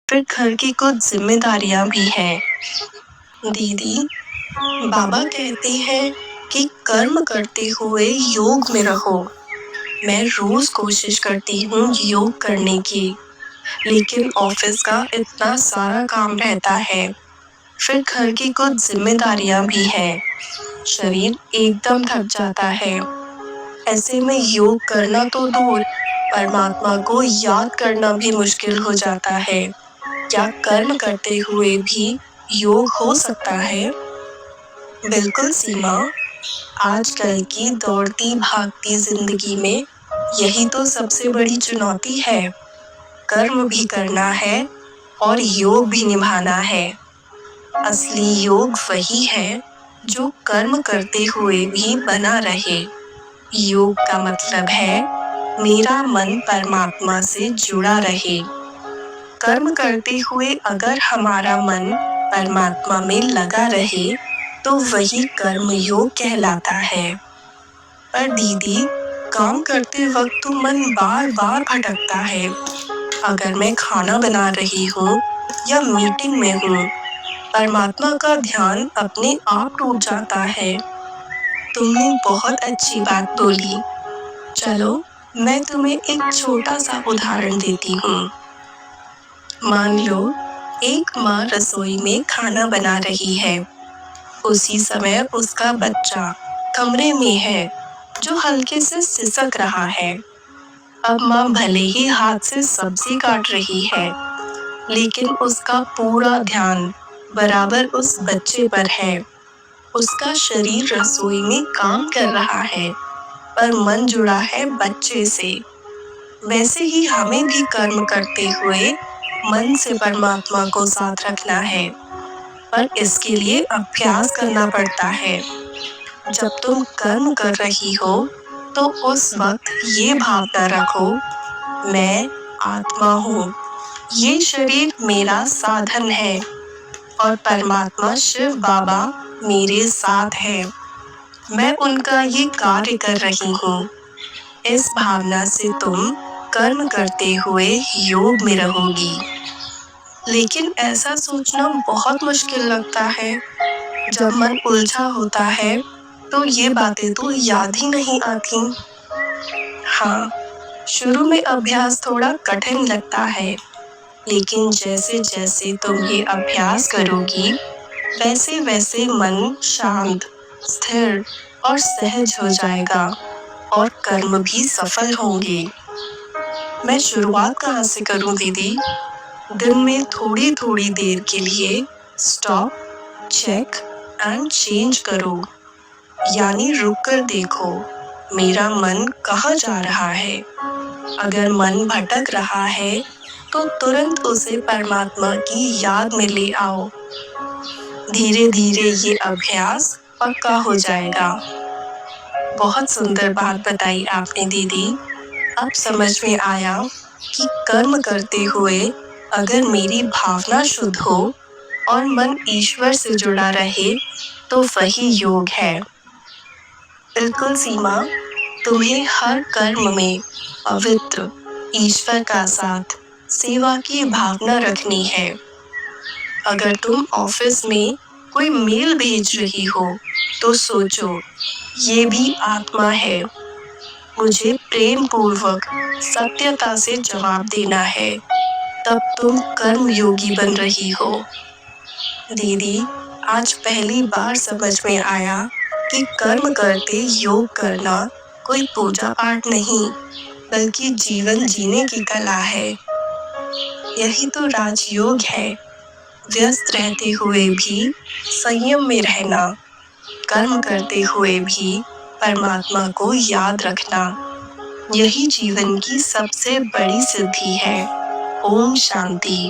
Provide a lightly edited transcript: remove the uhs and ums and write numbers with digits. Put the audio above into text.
फिर घर की कुछ जिम्मेदारियां भी हैं। दीदी, बाबा कहते हैं कि कर्म करते हुए योग में रहो। मैं रोज कोशिश करती हूँ योग करने की, लेकिन ऑफिस का इतना सारा काम रहता है। फिर घर की कुछ जिम्मेदारियां भी हैं। शरीर एकदम थक जाता है। ऐसे में योग करना तो दूर, परमात्मा को याद करना भी मुश्किल हो जाता है। क्या कर्म करते हुए भी योग हो सकता है? बिल्कुल सीमा, आजकल की दौड़ती भागती जिंदगी में यही तो सबसे बड़ी चुनौती है। कर्म भी करना है और योग भी निभाना है। असली योग वही है जो कर्म करते हुए भी बना रहे। योग का मतलब है मेरा मन परमात्मा से जुड़ा रहे। कर्म करते हुए अगर हमारा मन परमात्मा में लगा रहे तो वही कर्म योग कहलाता है। पर दीदी, काम करते वक्त तो मन बार बार भटकता है। अगर मैं खाना बना रही हूँ या मीटिंग में हूँ, परमात्मा का ध्यान अपने आप टूट जाता है। तुमने बहुत अच्छी बात बोली। चलो, मैं तुम्हें एक छोटा सा उदाहरण देती हूँ। मान लो, एक माँ रसोई में खाना बना रही है। उसी समय उसका बच्चा कमरे में है, जो हल्के से सिसक रहा है। अब माँ भले ही हाथ से सब्जी काट रही है, लेकिन उसका पूरा ध्यान बराबर उस बच्चे पर है। उसका शरीर रसोई में काम कर रहा है, पर मन जुड़ा है बच्चे से। वैसे ही हमें भी कर्म करते हुए मन से परमात्मा को साथ रखना है, पर इसके लिए अभ्यास करना पड़ता है। जब तुम कर्म कर रही हो, तो उस वक्त ये भावना रखो, मैं आत्मा हूँ। ये शरीर मेरा साधन है और परमात्मा शिव बाबा मेरे साथ है। मैं उनका ये कार्य कर रही हूँ। इस भावना से तुम कर्म करते हुए योग में रहोगी। लेकिन ऐसा सोचना बहुत मुश्किल लगता है। जब मन उलझा होता है, तो ये बातें तो याद ही नहीं आती। हाँ, शुरू में अभ्यास थोड़ा कठिन लगता है, लेकिन जैसे जैसे तुम ये अभ्यास करोगी, वैसे वैसे मन शांत, स्थिर और सहज हो जाएगा और कर्म भी सफल होंगे। मैं शुरुआत कहाँ से करूँ दीदी? दिन में थोड़ी थोड़ी देर के लिए स्टॉप, चेक एंड चेंज करो। यानी रुक कर देखो, मेरा मन कहाँ जा रहा है। अगर मन भटक रहा है, तो तुरंत उसे परमात्मा की याद में ले आओ। धीरे धीरे ये अभ्यास पक्का हो जाएगा। बहुत सुंदर बात बताई आपने दीदी। अब समझ में आया कि कर्म करते हुए अगर मेरी भावना शुद्ध हो और मन ईश्वर से जुड़ा रहे, तो वही योग है। बिल्कुल सीमा, तुम्हें हर कर्म में पवित्र, ईश्वर का साथ, सेवा की भावना रखनी है। अगर तुम ऑफिस में कोई मेल भेज रही हो, तो सोचो, ये भी आत्मा है। मुझे प्रेम पूर्वक सत्यता से जवाब देना है। तब तुम कर्म योगी बन रही हो। दीदी, आज पहली बार समझ में आया कि कर्म करते योग करना कोई पूजा पाठ नहीं, बल्कि जीवन जीने की कला है। यही तो राजयोग है। व्यस्त रहते हुए भी संयम में रहना, कर्म करते हुए भी परमात्मा को याद रखना, यही जीवन की सबसे बड़ी सिद्धि है। ओम शांति।